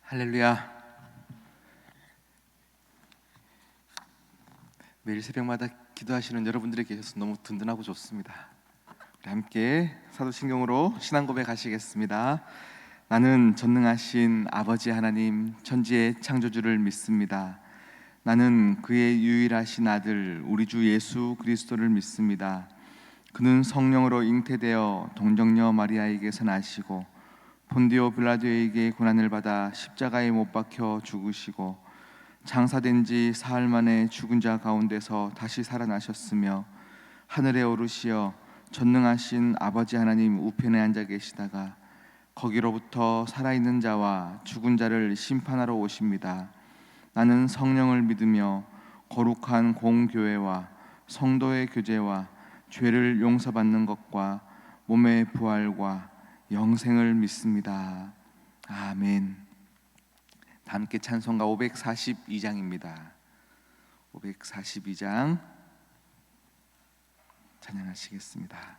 할렐루야. 매일 새벽마다 기도하시는 여러분들이 계셔서 너무 든든하고 좋습니다. 우리 함께 사도신경으로 신앙 고백하시겠습니다. 나는 전능하신 아버지 하나님 천지의 창조주를 믿습니다. 나는 그의 유일하신 아들 우리 주 예수 그리스도를 믿습니다. 그는 성령으로 잉태되어 동정녀 마리아에게서 나시고 본디오 빌라도에게 고난을 받아 십자가에 못 박혀 죽으시고 장사된 지 사흘 만에 죽은 자 가운데서 다시 살아나셨으며 하늘에 오르시어 전능하신 아버지 하나님 우편에 앉아 계시다가 거기로부터 살아있는 자와 죽은 자를 심판하러 오십니다. 나는 성령을 믿으며 거룩한 공교회와 성도의 교제와 죄를 용서받는 것과 몸의 부활과 영생을 믿습니다. 아멘. 함께 찬송가 542장입니다. 542장 찬양하시겠습니다.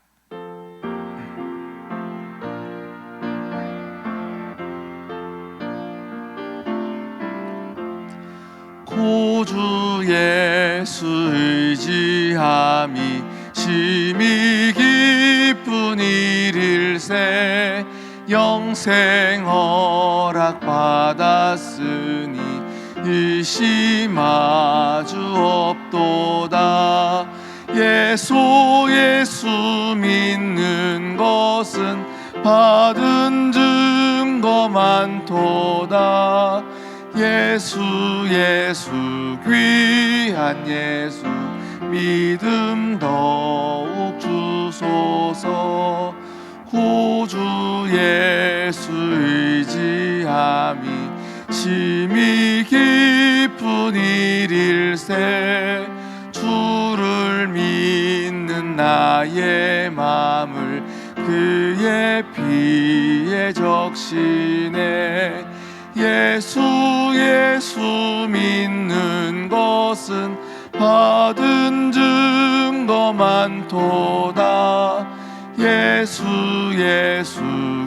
구주 예수 의지함이 심히 기쁜 일일세 영생 허락 받았으니 의심 아주 없도다. 예수 믿는 것은 받은 증거 많도다. 예수 귀한 예수 믿음 더욱 주소서. 구주 예수 의지함이 심히 기쁜 일일세 주를 믿는 나의 맘을 그의 피에 적시네. 예수 믿는 것은 받은 증거 많도다. 예수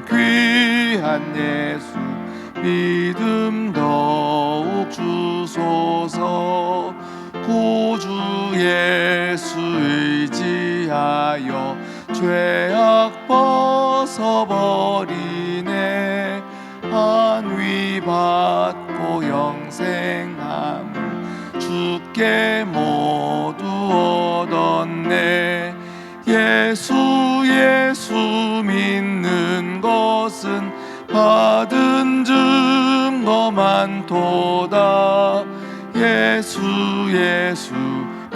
귀한 예수 믿음 더욱 주소서. 구주 예수 의지하여 죄악 벗어버리네. 안위 받고 영생함을 주께 모두 얻었네. 예수 믿는 것은 받은 증거 많도다. 예수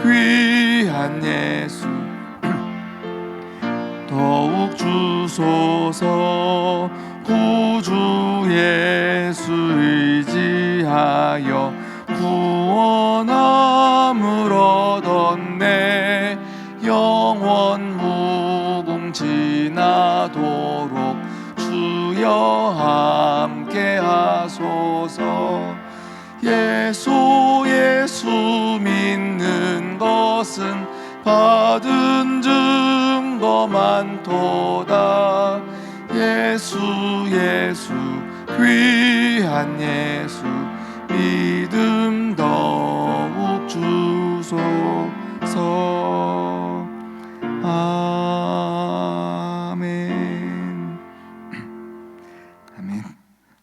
귀한 예수 더욱 주소서. 구주 예수 의지하여 구원함을 얻었네. 영원 무궁지나도록 주여 함께 하소서. 예수 믿는 것은 받은 증거 많도다. 예수 귀한 예수 믿음 더욱 주소서. 아멘. 아멘.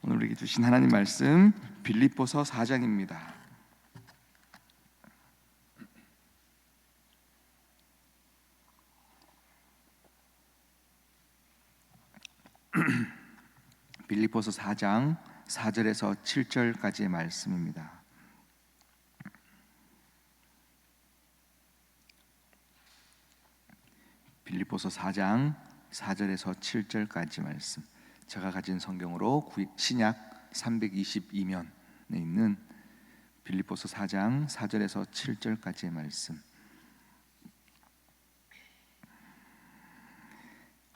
오늘 우리에게 주신 하나님 말씀 빌립보서 4장입니다. 빌립보서 4장 4절에서 7절까지의 말씀입니다. 빌립보서 4장 4절에서 7절까지 말씀. 제가 가진 성경으로 신약 322면에 있는 빌립보서 4장 4절에서 7절까지의 말씀.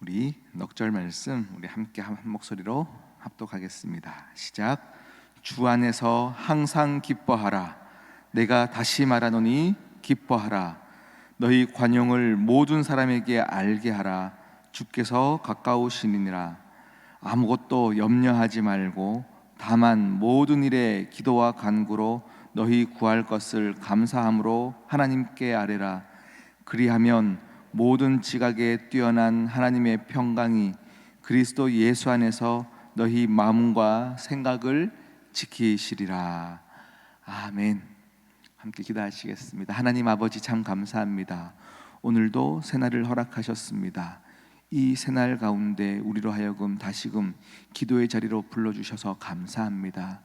우리 넉절 말씀 우리 함께 한 목소리로 합독하겠습니다. 시작. 주 안에서 항상 기뻐하라. 내가 다시 말하노니 기뻐하라. 너희 관용을 모든 사람에게 알게 하라. 주께서 가까우시니라. 아무것도 염려하지 말고 다만 모든 일에 기도와 간구로 너희 구할 것을 감사함으로 하나님께 아뢰라. 그리하면 모든 지각에 뛰어난 하나님의 평강이 그리스도 예수 안에서 너희 마음과 생각을 지키시리라. 아멘. 함께 기도하시겠습니다. 하나님 아버지, 참 감사합니다. 오늘도 새날을 허락하셨습니다. 이 새날 가운데 우리로 하여금 다시금 기도의 자리로 불러주셔서 감사합니다.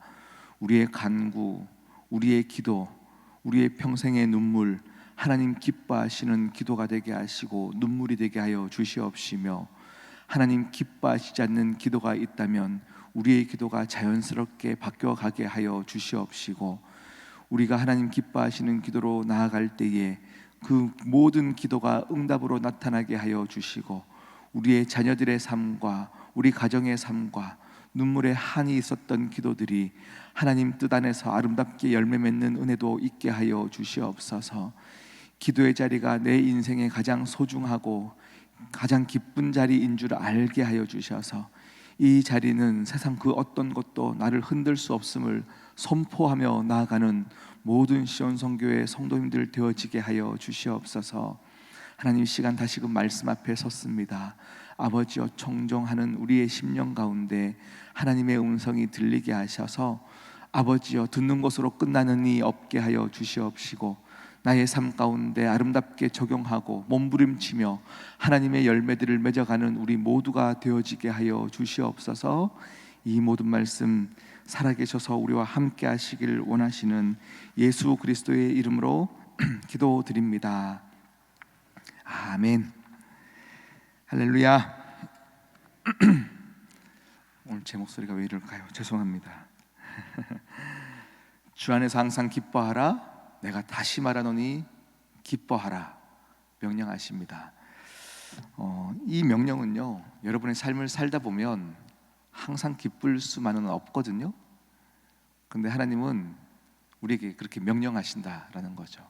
우리의 간구, 우리의 기도, 우리의 평생의 눈물, 하나님 기뻐하시는 기도가 되게 하시고 눈물이 되게 하여 주시옵시며, 하나님 기뻐하시지 않는 기도가 있다면 우리의 기도가 자연스럽게 바뀌어가게 하여 주시옵시고, 우리가 하나님 기뻐하시는 기도로 나아갈 때에 그 모든 기도가 응답으로 나타나게 하여 주시고, 우리의 자녀들의 삶과 우리 가정의 삶과 눈물의 한이 있었던 기도들이 하나님 뜻 안에서 아름답게 열매 맺는 은혜도 있게 하여 주시옵소서. 기도의 자리가 내 인생에 가장 소중하고 가장 기쁜 자리인 줄 알게 하여 주셔서 이 자리는 세상 그 어떤 것도 나를 흔들 수 없음을 선포하며 나아가는 모든 시온성교회 성도님들 되어지게 하여 주시옵소서. 하나님, 시간 다시금 말씀 앞에 섰습니다. 아버지여, 청정하는 우리의 심령 가운데 하나님의 음성이 들리게 하셔서 아버지여, 듣는 것으로 끝나는 이 없게 하여 주시옵시고, 나의 삶 가운데 아름답게 적용하고 몸부림치며 하나님의 열매들을 맺어가는 우리 모두가 되어지게 하여 주시옵소서. 이 모든 말씀 살아계셔서 우리와 함께 하시길 원하시는 예수 그리스도의 이름으로 기도드립니다. 아멘. 할렐루야. 오늘 제 목소리가 왜 이럴까요? 죄송합니다. 주 안에서 항상 기뻐하라. 내가 다시 말하노니 기뻐하라. 명령하십니다. 이 명령은요, 여러분의 삶을 살다 보면 항상 기쁠 수만은 없거든요. 그런데 하나님은 우리에게 그렇게 명령하신다라는 거죠.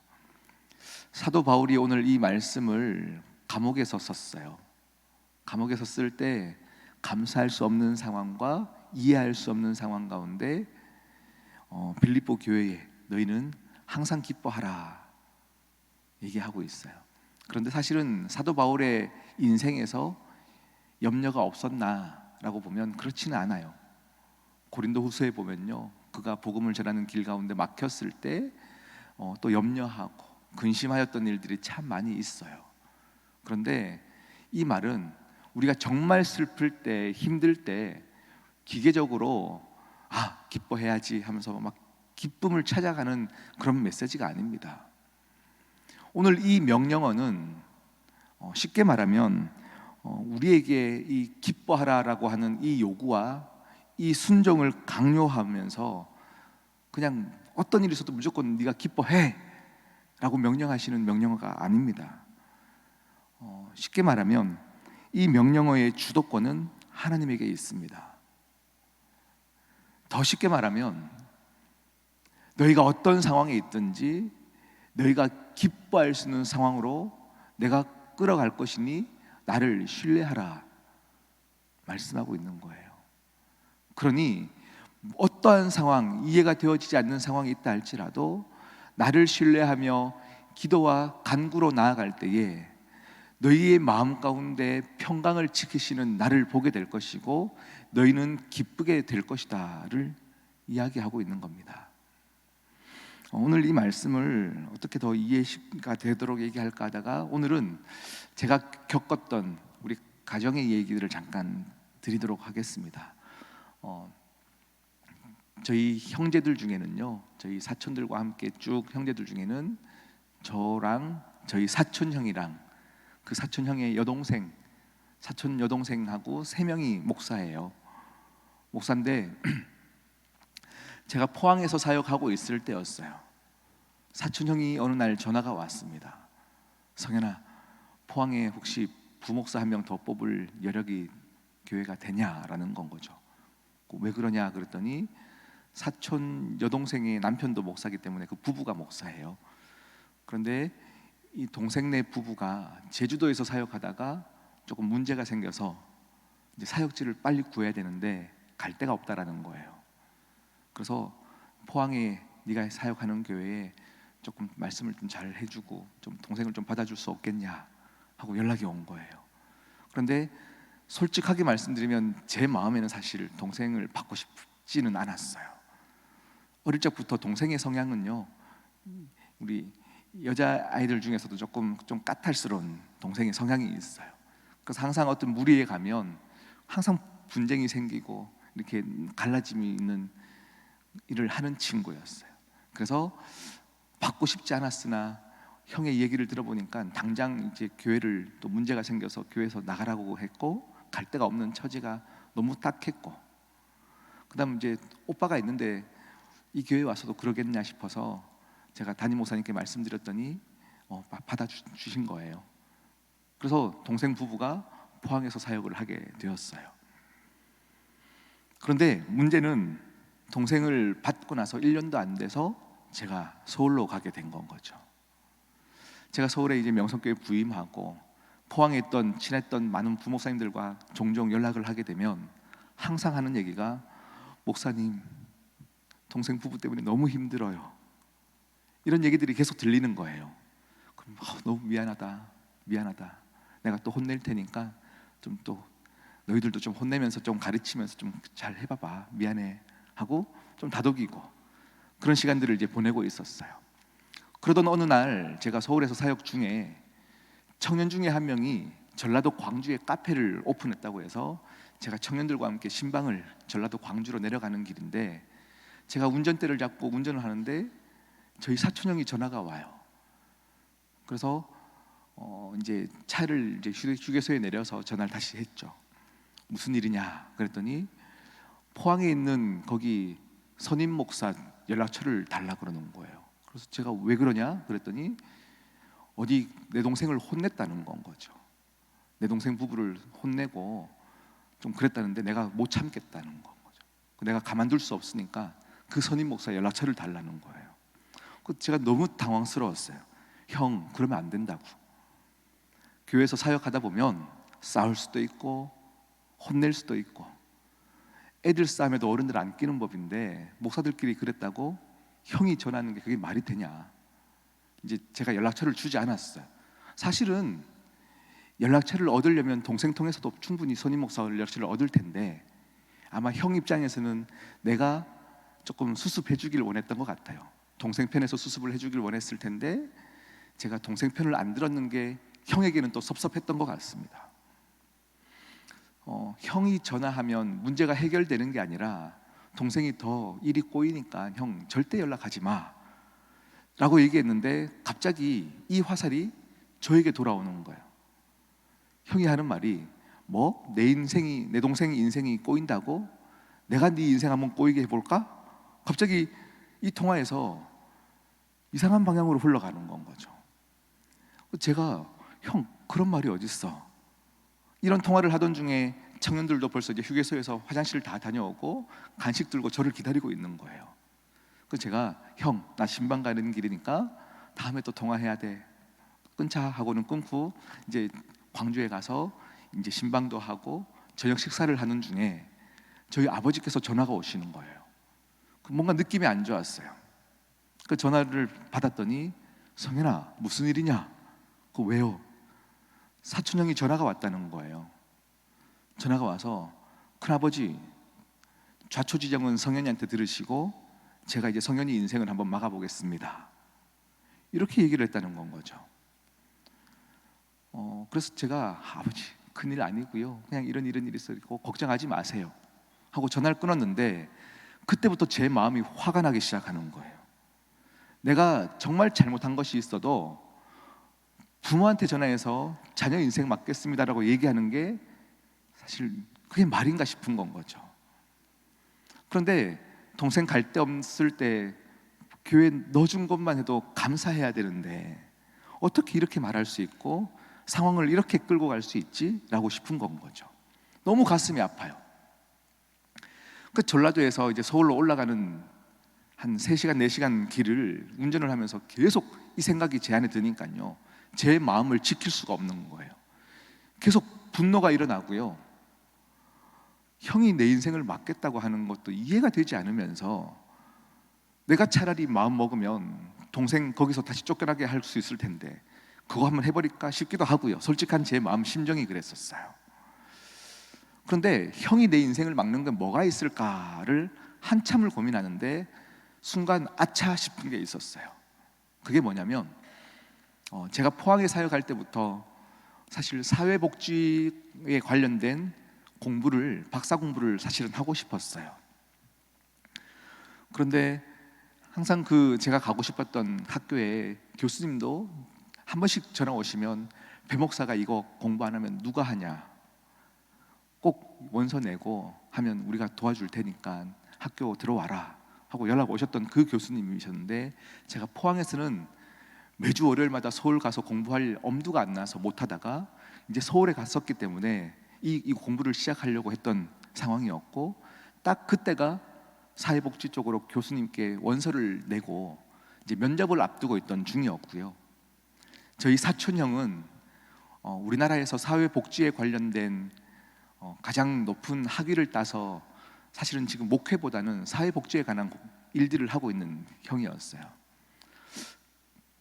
사도 바울이 오늘 이 말씀을 감옥에서 썼어요. 감옥에서 쓸 때 감사할 수 없는 상황과 이해할 수 없는 상황 가운데 빌립보 교회에 너희는 항상 기뻐하라 얘기하고 있어요. 그런데 사실은 사도 바울의 인생에서 염려가 없었나라고 보면 그렇지는 않아요. 고린도 후서에 보면요, 그가 복음을 전하는 길 가운데 막혔을 때 또 염려하고 근심하였던 일들이 참 많이 있어요. 그런데 이 말은 우리가 정말 슬플 때, 힘들 때 기계적으로 기뻐해야지 하면서 막 기쁨을 찾아가는 그런 메시지가 아닙니다. 오늘 이 명령어는 쉽게 말하면 우리에게 이 기뻐하라라고 하는 이 요구와 이 순종을 강요하면서 그냥 어떤 일이 있어도 무조건 네가 기뻐해 라고 명령하시는 명령어가 아닙니다. 쉽게 말하면 이 명령어의 주도권은 하나님에게 있습니다. 더 쉽게 말하면 너희가 어떤 상황에 있든지 너희가 기뻐할 수 있는 상황으로 내가 끌어갈 것이니 나를 신뢰하라 말씀하고 있는 거예요. 그러니 어떠한 상황, 이해가 되어지지 않는 상황이 있다 할지라도 나를 신뢰하며 기도와 간구로 나아갈 때에 너희의 마음 가운데 평강을 지키시는 나를 보게 될 것이고 너희는 기쁘게 될 것이다를 이야기하고 있는 겁니다. 오늘 이 말씀을 어떻게 더 이해가 되도록 얘기할까 하다가 오늘은 제가 겪었던 우리 가정의 얘기들을 잠깐 드리도록 하겠습니다. 저희 형제들 중에는요, 저희 사촌들과 함께 쭉 형제들 중에는 저랑 저희 사촌형이랑 그 사촌형의 여동생, 사촌 여동생하고 3명이 목사예요. 목사인데 제가 포항에서 사역하고 있을 때였어요. 사촌형이 어느 날 전화가 왔습니다. 성현아, 포항에 혹시 부목사 한 명 더 뽑을 여력이 교회가 되냐라는 건 거죠. 왜 그러냐 그랬더니 사촌 여동생의 남편도 목사이기 때문에 그 부부가 목사예요. 그런데 이 동생네 부부가 제주도에서 사역하다가 조금 문제가 생겨서 이제 사역지를 빨리 구해야 되는데 갈 데가 없다라는 거예요. 그래서 포항에 네가 사역하는 교회에 조금 말씀을 좀 잘 해주고 좀 동생을 좀 받아줄 수 없겠냐 하고 연락이 온 거예요. 그런데 솔직하게 말씀드리면 제 마음에는 사실 동생을 받고 싶지는 않았어요. 어릴 적부터 동생의 성향은요, 우리 여자 아이들 중에서도 조금 좀 까탈스러운 동생의 성향이 있어요. 그래서 항상 어떤 무리에 가면 항상 분쟁이 생기고 이렇게 갈라짐이 있는 일을 하는 친구였어요. 그래서 받고 싶지 않았으나 형의 얘기를 들어보니까 당장 이제 교회를 또 문제가 생겨서 교회에서 나가라고 했고 갈 데가 없는 처지가 너무 딱했고, 그다음 이제 오빠가 있는데 이 교회 와서도 그러겠냐 싶어서 제가 담임 목사님께 말씀드렸더니 받아주신 거예요. 그래서 동생 부부가 포항에서 사역을 하게 되었어요. 그런데 문제는 동생을 받고 나서 1년도 안 돼서 제가 서울로 가게 된 건 거죠. 제가 서울에 이제 명성교회 부임하고 포항에 있던 친했던 많은 부목사님들과 종종 연락을 하게 되면 항상 하는 얘기가, 목사님 동생 부부 때문에 너무 힘들어요, 이런 얘기들이 계속 들리는 거예요. 그럼 너무 미안하다, 내가 또 혼낼 테니까 좀 또 너희들도 좀 혼내면서 좀 가르치면서 좀 잘 해봐봐, 미안해 하고 좀 다독이고 그런 시간들을 이제 보내고 있었어요. 그러던 어느 날 제가 서울에서 사역 중에 청년 중에 한 명이 전라도 광주에 카페를 오픈했다고 해서 제가 청년들과 함께 신방을 전라도 광주로 내려가는 길인데, 제가 운전대를 잡고 운전을 하는데 저희 사촌 형이 전화가 와요. 그래서 이제 차를 이제 휴게소에 내려서 전화를 다시 했죠. 무슨 일이냐 그랬더니 포항에 있는 거기 선임 목사 연락처를 달라 그러는 거예요. 그래서 제가 왜 그러냐 그랬더니 어디 내 동생을 혼냈다는 건 거죠. 내 동생 부부를 혼내고 좀 그랬다는데 내가 못 참겠다는 건 거죠. 내가 가만둘 수 없으니까 그 선임 목사 연락처를 달라는 거예요. 제가 너무 당황스러웠어요. 형, 그러면 안 된다고. 교회에서 사역하다 보면 싸울 수도 있고 혼낼 수도 있고, 애들 싸움에도 어른들 안 끼는 법인데 목사들끼리 그랬다고 형이 전하는 게 그게 말이 되냐. 이제 제가 연락처를 주지 않았어요. 사실은 연락처를 얻으려면 동생 통해서도 충분히 선임 목사 연락처를 얻을 텐데 아마 형 입장에서는 내가 조금 수습해 주길 원했던 것 같아요. 동생 편에서 수습을 해주길 원했을 텐데 제가 동생 편을 안 들었는 게 형에게는 또 섭섭했던 것 같습니다. 형이 전화하면 문제가 해결되는 게 아니라 동생이 더 일이 꼬이니까 형 절대 연락하지 마 라고 얘기했는데 갑자기 이 화살이 저에게 돌아오는 거예요. 형이 하는 말이 뭐? 내 동생 인생이 꼬인다고? 내가 네 인생 한번 꼬이게 해볼까? 갑자기 이 통화에서 이상한 방향으로 흘러가는 건 거죠. 제가 형 그런 말이 어딨어, 이런 통화를 하던 중에 청년들도 벌써 이제 휴게소에서 화장실을 다 다녀오고 간식 들고 저를 기다리고 있는 거예요. 그래서 제가 형, 나 신방 가는 길이니까 다음에 또 통화해야 돼, 끊자 하고는 끊고 이제 광주에 가서 이제 신방도 하고 저녁 식사를 하는 중에 저희 아버지께서 전화가 오시는 거예요. 뭔가 느낌이 안 좋았어요. 그 전화를 받았더니 성현아 무슨 일이냐? 그 왜요? 사촌 형이 전화가 왔다는 거예요. 전화가 와서 큰아버지 좌초지정은 성현이한테 들으시고 제가 이제 성현이 인생을 한번 막아보겠습니다, 이렇게 얘기를 했다는 건 거죠. 그래서 제가 아버지 큰일 아니고요, 그냥 이런 일이 있었고 걱정하지 마세요 하고 전화를 끊었는데 그때부터 제 마음이 화가 나기 시작하는 거예요. 내가 정말 잘못한 것이 있어도 부모한테 전화해서 자녀 인생 맡겠습니다라고 얘기하는 게 사실 그게 말인가 싶은 건 거죠. 그런데 동생 갈 데 없을 때 교회 넣어준 것만 해도 감사해야 되는데 어떻게 이렇게 말할 수 있고 상황을 이렇게 끌고 갈 수 있지? 라고 싶은 건 거죠. 너무 가슴이 아파요. 그 전라도에서 이제 서울로 올라가는 한 3시간, 4시간 길을 운전을 하면서 계속 이 생각이 제 안에 드니까요, 제 마음을 지킬 수가 없는 거예요. 계속 분노가 일어나고요, 형이 내 인생을 맡겠다고 하는 것도 이해가 되지 않으면서 내가 차라리 마음 먹으면 동생 거기서 다시 쫓겨나게 할 수 있을 텐데 그거 한번 해버릴까 싶기도 하고요. 솔직한 제 마음 심정이 그랬었어요. 그런데 형이 내 인생을 막는 건 뭐가 있을까를 한참을 고민하는데 순간 아차 싶은 게 있었어요. 그게 뭐냐면 제가 포항에 사역할 때부터 사실 사회복지에 관련된 공부를, 박사 공부를 사실은 하고 싶었어요. 그런데 항상 제가 가고 싶었던 학교에 교수님도 한 번씩 전화 오시면 배 목사가 이거 공부 안 하면 누가 하냐, 꼭 원서 내고 하면 우리가 도와줄 테니까 학교 들어와라 하고 연락 오셨던 그 교수님이셨는데, 제가 포항에서는 매주 월요일마다 서울 가서 공부할 엄두가 안 나서 못 하다가 이제 서울에 갔었기 때문에 이 공부를 시작하려고 했던 상황이었고, 딱 그때가 사회복지 쪽으로 교수님께 원서를 내고 이제 면접을 앞두고 있던 중이었고요. 저희 사촌 형은 우리나라에서 사회복지에 관련된 가장 높은 학위를 따서 사실은 지금 목회보다는 사회복지에 관한 일들을 하고 있는 형이었어요.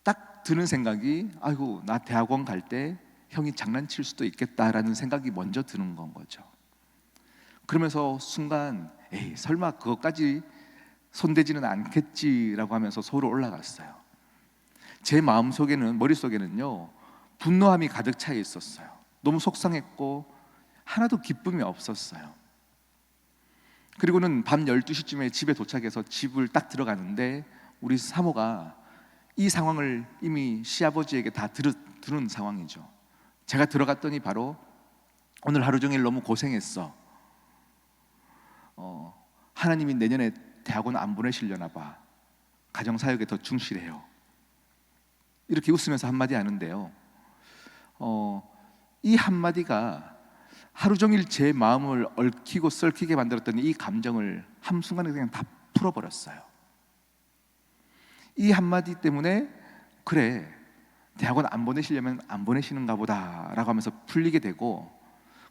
딱 드는 생각이, 아이고 나 대학원 갈 때 형이 장난칠 수도 있겠다라는 생각이 먼저 드는 건 거죠. 그러면서 순간 에이 설마 그것까지 손대지는 않겠지라고 하면서 서울로 올라갔어요. 제 마음속에는, 머릿속에는요, 분노함이 가득 차 있었어요. 너무 속상했고 하나도 기쁨이 없었어요. 그리고는 밤 12시쯤에 집에 도착해서 집을 딱 들어가는데 우리 사모가 이 상황을 이미 시아버지에게 다 들은 상황이죠. 제가 들어갔더니 바로 오늘 하루 종일 너무 고생했어. 하나님이 내년에 대학원 안 보내시려나 봐. 가정사역에 더 충실해요. 이렇게 웃으면서 한마디 하는데요, 이 한마디가 하루 종일 제 마음을 얽히고 썰히게 만들었던 이 감정을 한순간에 그냥 다 풀어버렸어요. 이 한마디 때문에 그래, 대학원 안 보내시려면 안 보내시는가 보다 라고 하면서 풀리게 되고,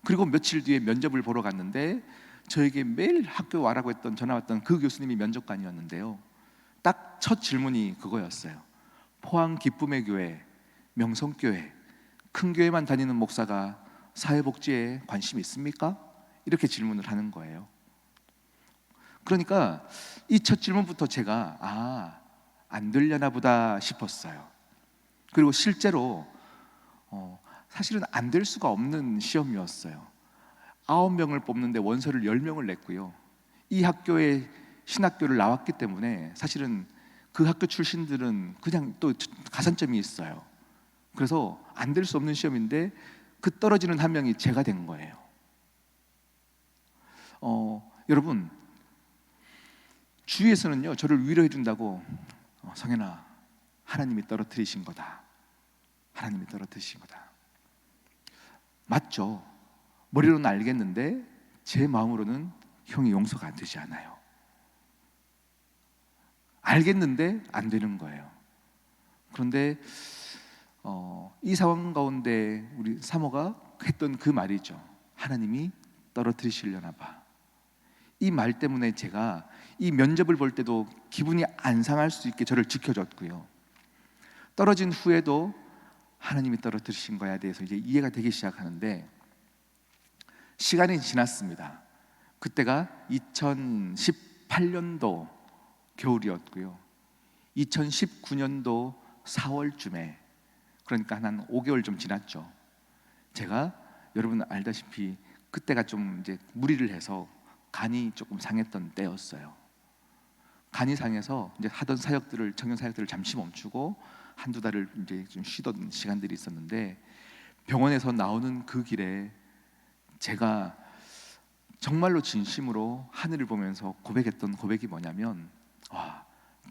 그리고 며칠 뒤에 면접을 보러 갔는데 저에게 매일 학교 와라고 했던, 전화 왔던 그 교수님이 면접관이었는데요, 딱 첫 질문이 그거였어요. 포항 기쁨의 교회, 명성교회, 큰 교회만 다니는 목사가 사회복지에 관심이 있습니까? 이렇게 질문을 하는 거예요. 그러니까 이 첫 질문부터 제가 안 되려나 보다 싶었어요. 그리고 실제로 사실은 안 될 수가 없는 시험이었어요. 9명을 뽑는데 원서를 10명을 냈고요. 이 학교에 신학교를 나왔기 때문에 사실은 그 학교 출신들은 그냥 또 가산점이 있어요. 그래서 안 될 수 없는 시험인데 그 떨어지는 한 명이 제가 된 거예요. 여러분, 주위에서는요 저를 위로해 준다고 성현아, 하나님이 떨어뜨리신 거다, 하나님이 떨어뜨리신 거다. 맞죠. 머리로는 알겠는데 제 마음으로는 형이 용서가 안 되지 않아요. 알겠는데 안 되는 거예요. 그런데 이 상황 가운데 우리 사모가 했던 그 말이죠. 하나님이 떨어뜨리시려나 봐. 이 말 때문에 제가 이 면접을 볼 때도 기분이 안 상할 수 있게 저를 지켜줬고요. 떨어진 후에도 하나님이 떨어뜨리신 거에 대해서 이제 이해가 되기 시작하는데, 시간이 지났습니다. 그때가 2018년도 겨울이었고요. 2019년도 4월쯤에, 그러니까 한 5개월 좀 지났죠. 제가 여러분 알다시피 그때가 좀 이제 무리를 해서 간이 조금 상했던 때였어요. 간이 상해서 이제 하던 사역들을, 청년 사역들을 잠시 멈추고 한두 달을 이제 좀 쉬던 시간들이 있었는데, 병원에서 나오는 그 길에 제가 정말로 진심으로 하늘을 보면서 고백했던 고백이 뭐냐면,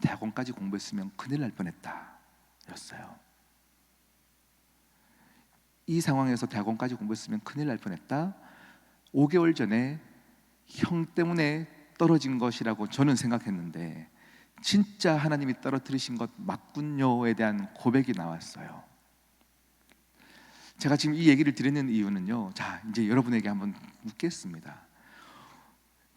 대학원까지 공부했으면 큰일 날 뻔했다 였어요. 이 상황에서 대학원까지 공부했으면 큰일 날 뻔했다. 5개월 전에 형 때문에 떨어진 것이라고 저는 생각했는데 진짜 하나님이 떨어뜨리신 것 맞군요에 대한 고백이 나왔어요. 제가 지금 이 얘기를 드리는 이유는요, 자 이제 여러분에게 한번 묻겠습니다.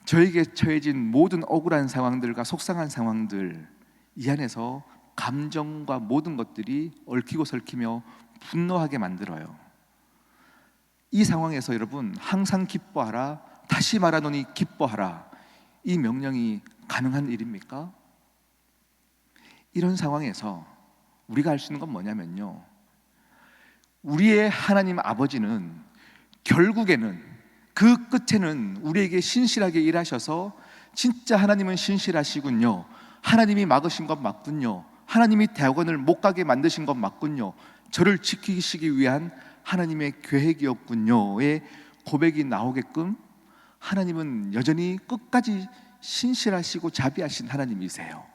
저에게 처해진 모든 억울한 상황들과 속상한 상황들, 이 안에서 감정과 모든 것들이 얽히고 설키며 분노하게 만들어요. 이 상황에서 여러분, 항상 기뻐하라, 다시 말하노니 기뻐하라, 이 명령이 가능한 일입니까? 이런 상황에서 우리가 할 수 있는 건 뭐냐면요, 우리의 하나님 아버지는 결국에는 그 끝에는 우리에게 신실하게 일하셔서 진짜 하나님은 신실하시군요, 하나님이 막으신 것 맞군요, 하나님이 대학원을 못 가게 만드신 것 맞군요, 저를 지키시기 위한 하나님의 계획이었군요의 고백이 나오게끔 하나님은 여전히 끝까지 신실하시고 자비하신 하나님이세요.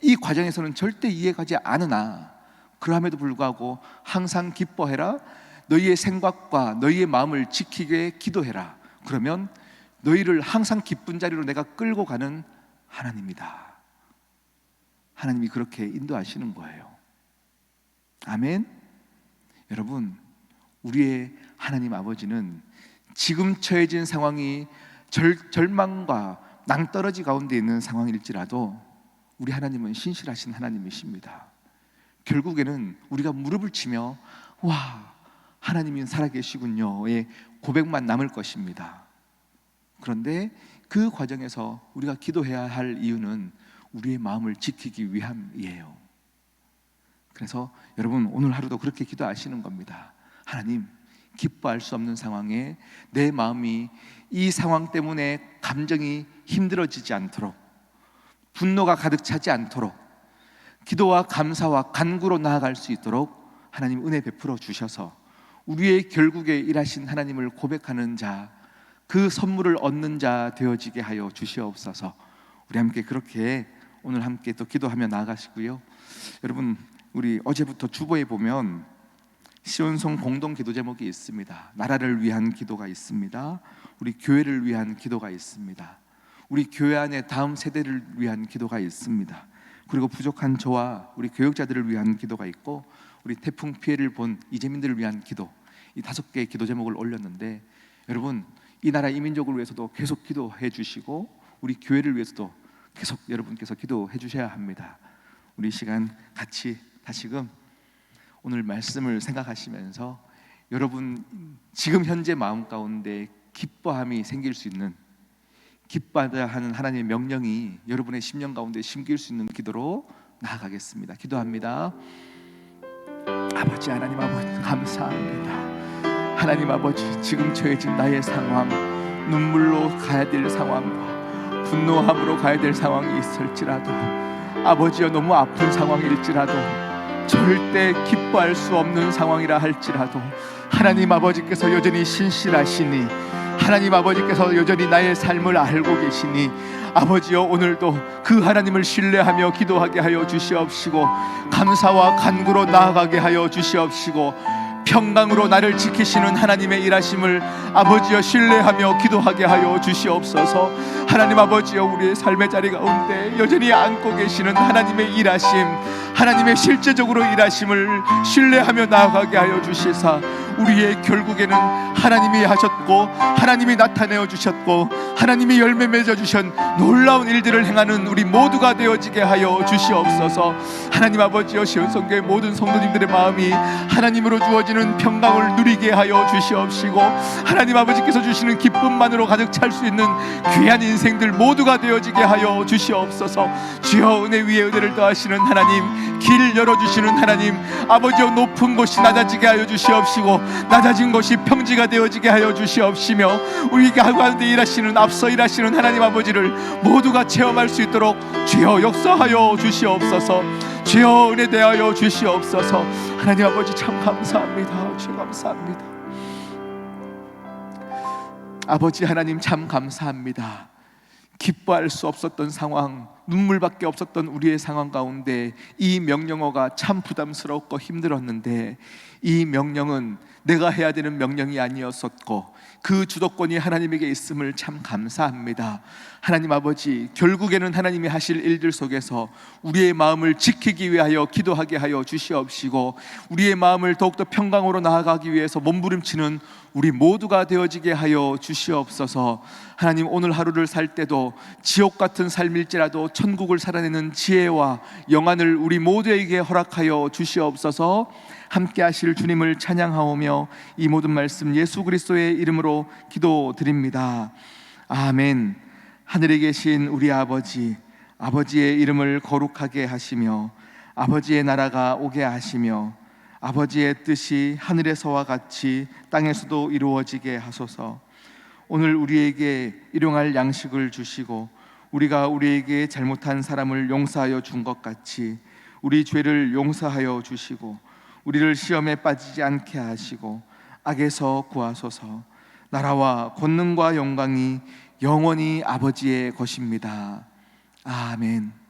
이 과정에서는 절대 이해가지 않으나 그럼에도 불구하고 항상 기뻐해라, 너희의 생각과 너희의 마음을 지키게 기도해라, 그러면 너희를 항상 기쁜 자리로 내가 끌고 가는 하나님이다. 하나님이 그렇게 인도하시는 거예요. 아멘. 여러분, 우리의 하나님 아버지는 지금 처해진 상황이 절망과 낭떠러지 가운데 있는 상황일지라도 우리 하나님은 신실하신 하나님이십니다. 결국에는 우리가 무릎을 치며 와, 하나님이 살아계시군요의 고백만 남을 것입니다. 그런데 그 과정에서 우리가 기도해야 할 이유는 우리의 마음을 지키기 위함이에요. 그래서 여러분, 오늘 하루도 그렇게 기도하시는 겁니다. 하나님, 기뻐할 수 없는 상황에 내 마음이 이 상황 때문에 감정이 힘들어지지 않도록, 분노가 가득 차지 않도록, 기도와 감사와 간구로 나아갈 수 있도록 하나님 은혜 베풀어 주셔서 우리의 결국에 일하신 하나님을 고백하는 자, 그 선물을 얻는 자 되어지게 하여 주시옵소서. 우리 함께 그렇게 오늘 함께 또 기도하며 나아가시고요. 여러분, 우리 어제부터 주보에 보면 시온송 공동 기도 제목이 있습니다. 나라를 위한 기도가 있습니다. 우리 교회를 위한 기도가 있습니다. 우리 교회 안에 다음 세대를 위한 기도가 있습니다. 그리고 부족한 저와 우리 교육자들을 위한 기도가 있고, 우리 태풍 피해를 본 이재민들을 위한 기도, 이 5개의 기도 제목을 올렸는데, 여러분, 이 나라 이민족을 위해서도 계속 기도해 주시고 우리 교회를 위해서도 계속 여러분께서 기도해 주셔야 합니다. 우리 시간 같이 다시금 오늘 말씀을 생각하시면서 여러분 지금 현재 마음 가운데 기뻐함이 생길 수 있는, 기뻐하야 하는 하나님의 명령이 여러분의 심령 가운데 심길 수 있는 기도로 나아가겠습니다. 기도합니다. 아버지, 하나님 아버지 감사합니다. 하나님 아버지, 지금 처해진 나의 상황, 눈물로 가야 될 상황과 분노함으로 가야 될 상황이 있을지라도, 아버지여 너무 아픈 상황일지라도, 절대 기뻐할 수 없는 상황이라 할지라도 하나님 아버지께서 여전히 신실하시니, 하나님 아버지께서 여전히 나의 삶을 알고 계시니, 아버지여 오늘도 그 하나님을 신뢰하며 기도하게 하여 주시옵시고, 감사와 간구로 나아가게 하여 주시옵시고, 평강으로 나를 지키시는 하나님의 일하심을 아버지여 신뢰하며 기도하게 하여 주시옵소서. 하나님 아버지여, 우리의 삶의 자리 가운데 여전히 안고 계시는 하나님의 일하심, 하나님의 실제적으로 일하심을 신뢰하며 나아가게 하여 주시사, 우리의 결국에는 하나님이 하셨고 하나님이 나타내어 주셨고 하나님이 열매 맺어 주신 놀라운 일들을 행하는 우리 모두가 되어지게 하여 주시옵소서. 하나님 아버지여, 시온성교회 모든 성도님들의 마음이 하나님으로 주어지는 평강을 누리게 하여 주시옵시고, 하나님 아버지께서 주시는 기쁨만으로 가득 찰 수 있는 귀한 인생들 모두가 되어지게 하여 주시옵소서. 주여, 은혜 위에 은혜를 더하시는 하나님, 길 열어주시는 하나님, 아버지여 높은 곳이 낮아지게 하여 주시옵시고 낮아진 곳이 평지가 되어지게 하여 주시옵시며, 우리 가운데 일하시는, 앞서 일하시는 하나님 아버지를 모두가 체험할 수 있도록 주여 역사하여 주시옵소서. 주여 은혜 대하여 주시옵소서. 하나님 아버지 참 감사합니다. 주여 감사합니다. 아버지 하나님 참 감사합니다. 기뻐할 수 없었던 상황, 눈물밖에 없었던 우리의 상황 가운데 이 명령어가 참 부담스럽고 힘들었는데, 이 명령은 내가 해야 되는 명령이 아니었었고 그 주도권이 하나님에게 있음을 참 감사합니다. 하나님 아버지, 결국에는 하나님이 하실 일들 속에서 우리의 마음을 지키기 위하여 기도하게 하여 주시옵시고, 우리의 마음을 더욱더 평강으로 나아가기 위해서 몸부림치는 우리 모두가 되어지게 하여 주시옵소서. 하나님, 오늘 하루를 살 때도 지옥 같은 삶일지라도 천국을 살아내는 지혜와 영안을 우리 모두에게 허락하여 주시옵소서. 함께 하실 주님을 찬양하오며 이 모든 말씀 예수 그리스도의 이름으로 기도드립니다. 아멘. 하늘에 계신 우리 아버지, 아버지의 이름을 거룩하게 하시며 아버지의 나라가 오게 하시며 아버지의 뜻이 하늘에서와 같이 땅에서도 이루어지게 하소서. 오늘 우리에게 일용할 양식을 주시고 우리가 우리에게 잘못한 사람을 용서하여 준 것 같이 우리 죄를 용서하여 주시고 우리를 시험에 빠지지 않게 하시고 악에서 구하소서. 나라와 권능과 영광이 영원히 아버지의 것입니다. 아멘.